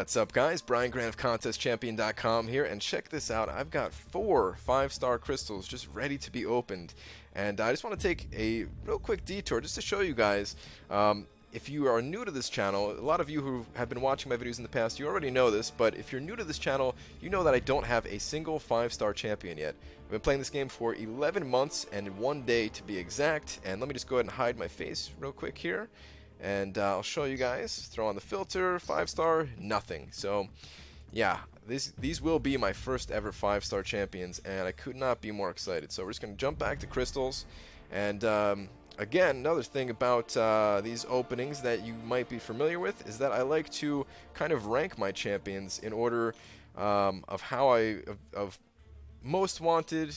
What's up, guys? Brian Grant of ContestChampion.com here, and check this out. I've got 4 5-star crystals just ready to be opened, and I just want to take a real quick detour just to show you guys. If you are new to this channel, a lot of you who have been watching my videos in the past, you already know this, but if you're new to this channel, you know that I don't have a single 5-star champion yet. I've been playing this game for 11 months and 1 day to be exact, and let me just go ahead and hide my face real quick here. And I'll show you guys. Throw on the filter, 5-star, nothing. So, yeah, these will be my first ever 5-star champions, and I could not be more excited. So we're just going to jump back to crystals. And again, another thing about these openings that you might be familiar with is that I like to kind of rank my champions in order of how of most wanted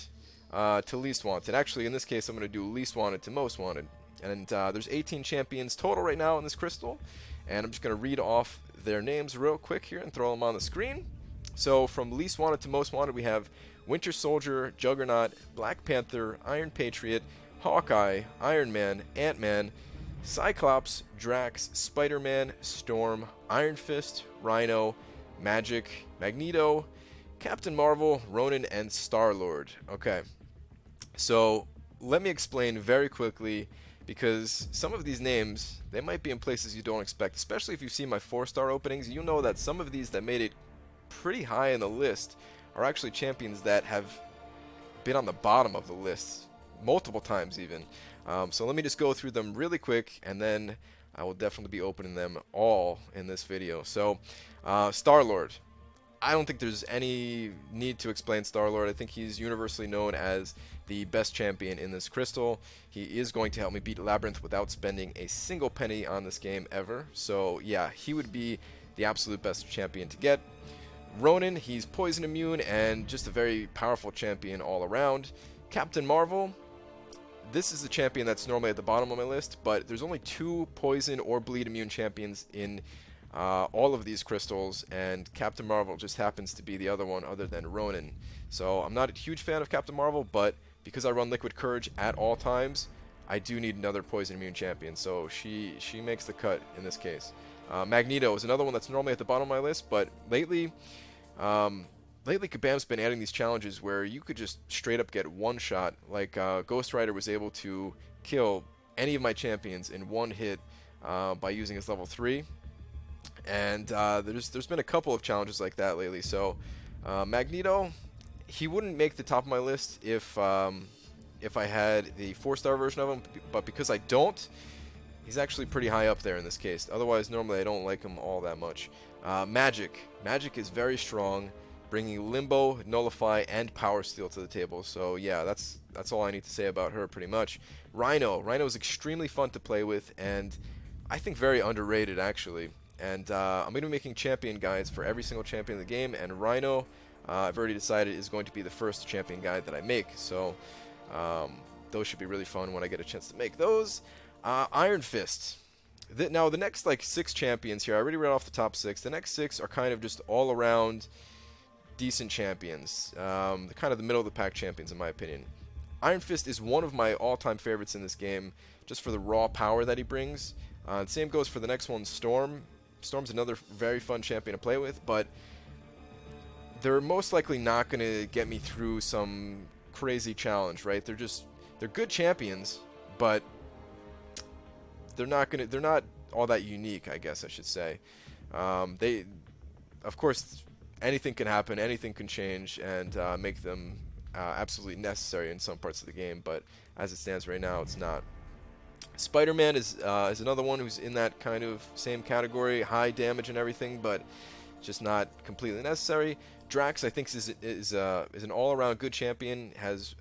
to least wanted. Actually, in this case, I'm going to do least wanted to most wanted. And there's 18 champions total right now in this crystal, and I'm just going to read off their names real quick here and throw them on the screen. So from least wanted to most wanted, we have Winter Soldier, Juggernaut, Black Panther, Iron Patriot, Hawkeye, Iron Man, Ant-Man, Cyclops, Drax, Spider-Man, Storm, Iron Fist, Rhino, Magic, Magneto, Captain Marvel, Ronin, and Star-Lord. Okay, so let me explain very quickly, because some of these names, they might be in places you don't expect. Especially if you've seen my 4-star openings, you know that some of these that made it pretty high in the list are actually champions that have been on the bottom of the list multiple times even. So let me just go through them really quick, and then I will definitely be opening them all in this video. So Star-Lord. I don't think there's any need to explain Star-Lord. I think he's universally known as the best champion in this crystal. He is going to help me beat Labyrinth without spending a single penny on this game ever. So yeah, he would be the absolute best champion to get. Ronin, he's poison immune and just a very powerful champion all around. Captain Marvel, this is a champion that's normally at the bottom of my list, but there's only 2 poison or bleed immune champions in all of these crystals, and Captain Marvel just happens to be the other one other than Ronin. So I'm not a huge fan of Captain Marvel, but because I run Liquid Courage at all times, I do need another poison immune champion, so she makes the cut in this case. Magneto is another one that's normally at the bottom of my list, but lately Kabam's been adding these challenges where you could just straight up get one shot, like Ghost Rider was able to kill any of my champions in one hit by using his level 3. And there's been a couple of challenges like that lately. So Magneto, he wouldn't make the top of my list if I had the 4-star version of him, but because I don't, he's actually pretty high up there in this case. Otherwise, normally I don't like him all that much. Magic is very strong, bringing Limbo, Nullify, and Power Steal to the table. So yeah, that's all I need to say about her pretty much. Rhino is extremely fun to play with, and I think very underrated actually. And I'm going to be making champion guides for every single champion in the game, and Rhino, I've already decided, is going to be the first champion guide that I make. So those should be really fun when I get a chance to make those. Iron Fist. Now, the next like 6 champions here, I already read off the top 6. The next 6 are kind of just all-around decent champions. Kind of the middle of the pack champions, in my opinion. Iron Fist is one of my all-time favorites in this game, just for the raw power that he brings. Same goes for the next one, Storm. Storm's another very fun champion to play with, but they're most likely not going to get me through some crazy challenge, right? They're good champions, but they're not all that unique, I guess I should say. Of course, anything can happen, anything can change, and make them absolutely necessary in some parts of the game, but as it stands right now, it's not. Spider-Man is another one who's in that kind of same category, high damage and everything, but just not completely necessary. Drax, I think, is an all-around good champion, has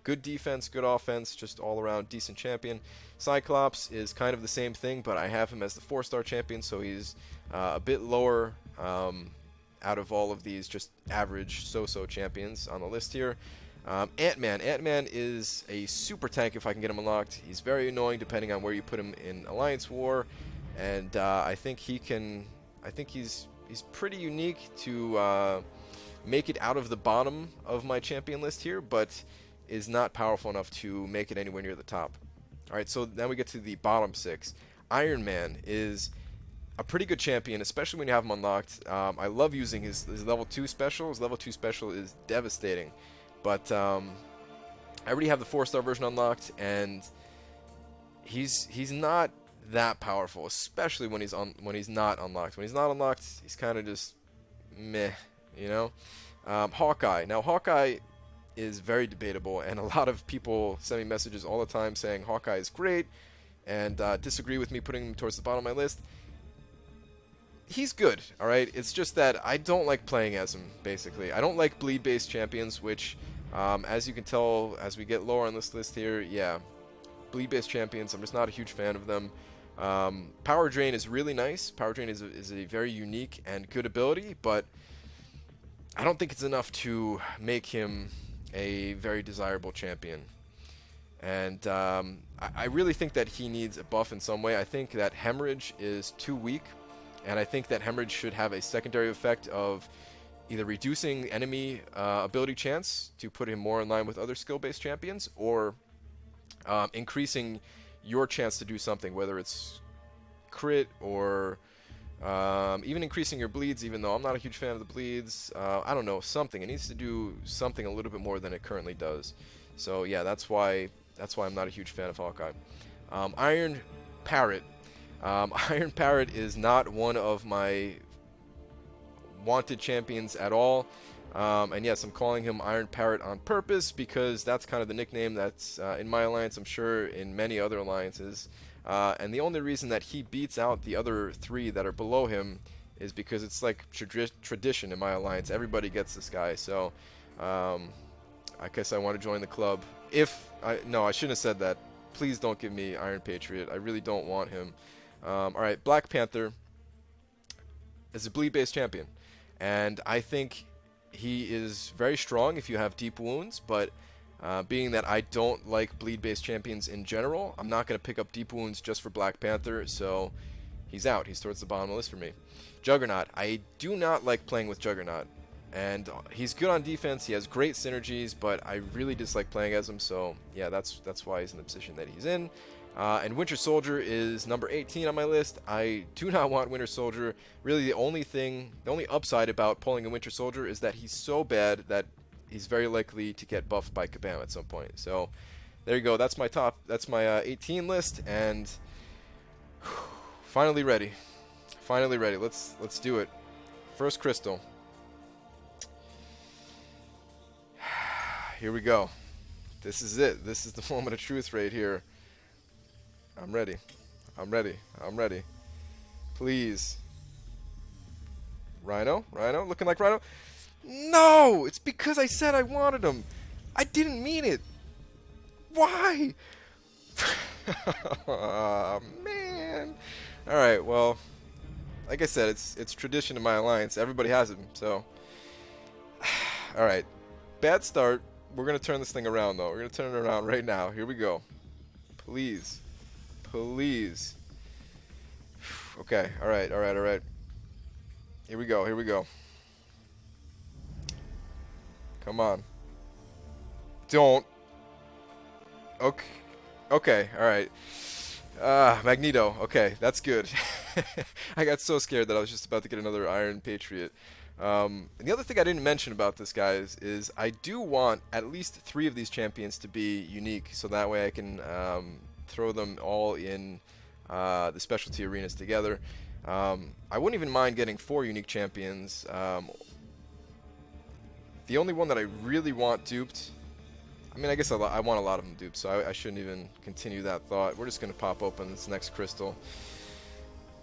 good defense, good offense, just all-around decent champion. Cyclops is kind of the same thing, but I have him as the 4-star champion, so he's a bit lower out of all of these just average so-so champions on the list here. Ant-Man is a super tank if I can get him unlocked. He's very annoying depending on where you put him in Alliance War, and I think he's pretty unique to make it out of the bottom of my champion list here, but is not powerful enough to make it anywhere near the top. Alright, so now we get to the bottom 6. Iron Man is a pretty good champion, especially when you have him unlocked. I love using his level 2 special. His level 2 special is devastating. But I already have the 4-star version unlocked, and he's not that powerful, especially when he's not unlocked. When he's not unlocked, he's kind of just meh, you know. Hawkeye. Now Hawkeye is very debatable, and a lot of people send me messages all the time saying Hawkeye is great, and disagree with me putting him towards the bottom of my list. He's good, alright? It's just that I don't like playing as him, basically. I don't like bleed-based champions, which, as you can tell as we get lower on this list here, yeah, bleed-based champions, I'm just not a huge fan of them. Power Drain is really nice. Power Drain is a very unique and good ability, but I don't think it's enough to make him a very desirable champion. And I really think that he needs a buff in some way. I think that Hemorrhage is too weak, and I think that Hemorrhage should have a secondary effect of either reducing enemy ability chance to put him more in line with other skill-based champions, or increasing your chance to do something, whether it's crit or even increasing your bleeds, even though I'm not a huge fan of the bleeds. I don't know, something. It needs to do something a little bit more than it currently does. So yeah, that's why I'm not a huge fan of Hawkeye. Iron Parrot. Iron Parrot is not one of my wanted champions at all. And yes, I'm calling him Iron Parrot on purpose because that's kind of the nickname that's in my alliance, I'm sure in many other alliances. And the only reason that he beats out the other 3 that are below him is because it's like tradition in my alliance. Everybody gets this guy, so I guess I want to join the club. No, I shouldn't have said that. Please don't give me Iron Patriot. I really don't want him. Alright, Black Panther is a bleed-based champion, and I think he is very strong if you have deep wounds, but being that I don't like bleed-based champions in general, I'm not going to pick up deep wounds just for Black Panther, so he's out. He's towards the bottom of the list for me. Juggernaut. I do not like playing with Juggernaut, and he's good on defense. He has great synergies, but I really dislike playing as him, so yeah, that's why he's in the position that he's in. And Winter Soldier is number 18 on my list. I do not want Winter Soldier. Really, the only upside about pulling a Winter Soldier is that he's so bad that he's very likely to get buffed by Kabam at some point. So there you go. That's my 18 list, and finally ready. Finally ready. Let's do it. First crystal. Here we go. This is it. This is the moment of truth right here. I'm ready. I'm ready. I'm ready. Please. Rhino? Rhino? Looking like Rhino? No! It's because I said I wanted him. I didn't mean it. Why? Oh, man. Alright, well, like I said, it's tradition in my alliance. Everybody has him, so. Alright. Bad start. We're going to turn this thing around, though. We're going to turn it around right now. Here we go. Please. Please. Okay. Alright, alright, alright. Here we go. Here we go. Come on. Don't. Okay. Okay. Alright. Magneto. Okay. That's good. I got so scared that I was just about to get another Iron Patriot. And the other thing I didn't mention about this, guys, is I do want at least 3 of these champions to be unique, so that way I can throw them all in the specialty arenas together. I wouldn't even mind getting 4 unique champions. The only one that I really want duped, I mean, I guess I want a lot of them duped, so I shouldn't even continue that thought. We're just going to pop open this next crystal.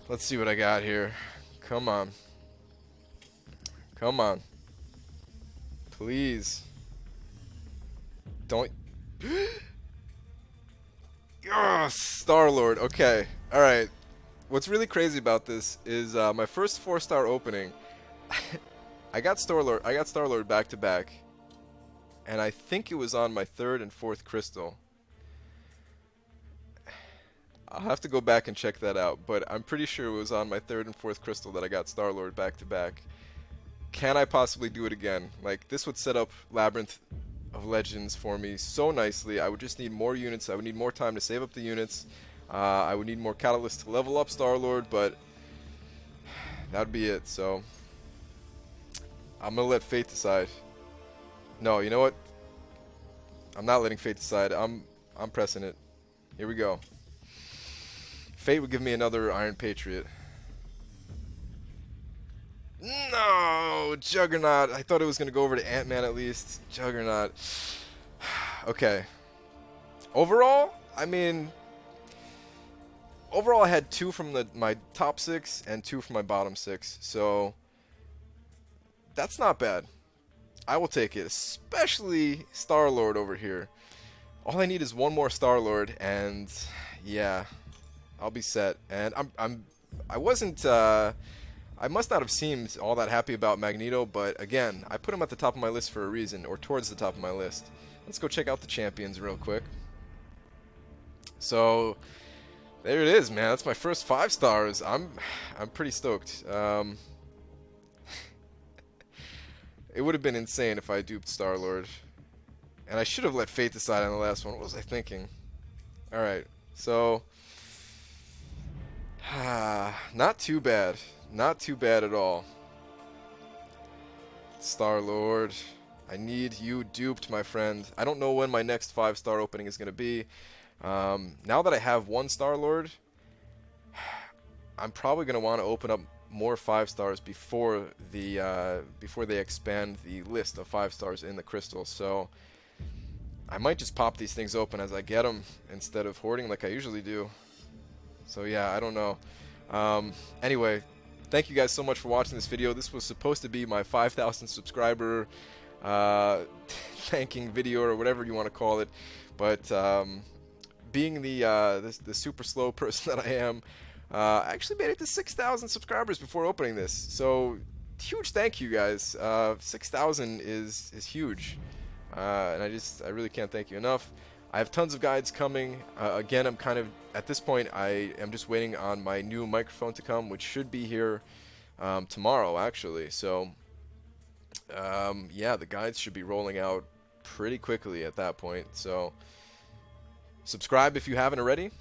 Let's see what I got here. Come on. Come on. Please. Don't. Yes, Star-Lord. Okay. Alright. What's really crazy about this is my first 4-star opening. I got Star-Lord back to back. And I think it was on my 3rd and 4th crystal. I'll have to go back and check that out, but I'm pretty sure it was on my 3rd and 4th crystal that I got Star-Lord back to back. Can I possibly do it again? Like, this would set up Labyrinth of Legends for me so nicely. I would just need more units. I would need more time to save up the units. I would need more catalysts to level up Star-Lord, but that'd be it. So I'm gonna let fate decide. No, you know what? I'm not letting fate decide. I'm pressing it. Here we go. Fate would give me another Iron Patriot. No, Juggernaut. I thought it was gonna go over to Ant-Man at least. Juggernaut. Okay. Overall, I mean, overall I had 2 from my top 6 and 2 from my bottom 6. So that's not bad. I will take it, especially Star-Lord over here. All I need is one more Star-Lord, and yeah, I'll be set. And I wasn't. I must not have seemed all that happy about Magneto, but again, I put him at the top of my list for a reason, or towards the top of my list. Let's go check out the champions real quick. So there it is, man. That's my first 5 stars. I'm pretty stoked. It would have been insane if I duped Star-Lord. And I should have let fate decide on the last one. What was I thinking? Alright, so not too bad. Not too bad at all. Star-Lord, I need you duped, my friend. I don't know when my next 5-star opening is going to be. Now that I have 1 Star-Lord, I'm probably going to want to open up more 5 stars before they expand the list of 5 stars in the crystals. So I might just pop these things open as I get them instead of hoarding like I usually do. So yeah, I don't know. Anyway, thank you guys so much for watching this video. This was supposed to be my 5,000 subscriber thanking video, or whatever you want to call it, but being the super slow person that I am, I actually made it to 6,000 subscribers before opening this. So huge thank you guys. 6,000 is huge, and I really can't thank you enough. I have tons of guides coming. Again, I'm kind of, at this point, I am just waiting on my new microphone to come, which should be here tomorrow, actually. So, yeah, the guides should be rolling out pretty quickly at that point. So, subscribe if you haven't already,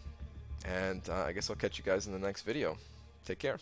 and I guess I'll catch you guys in the next video. Take care.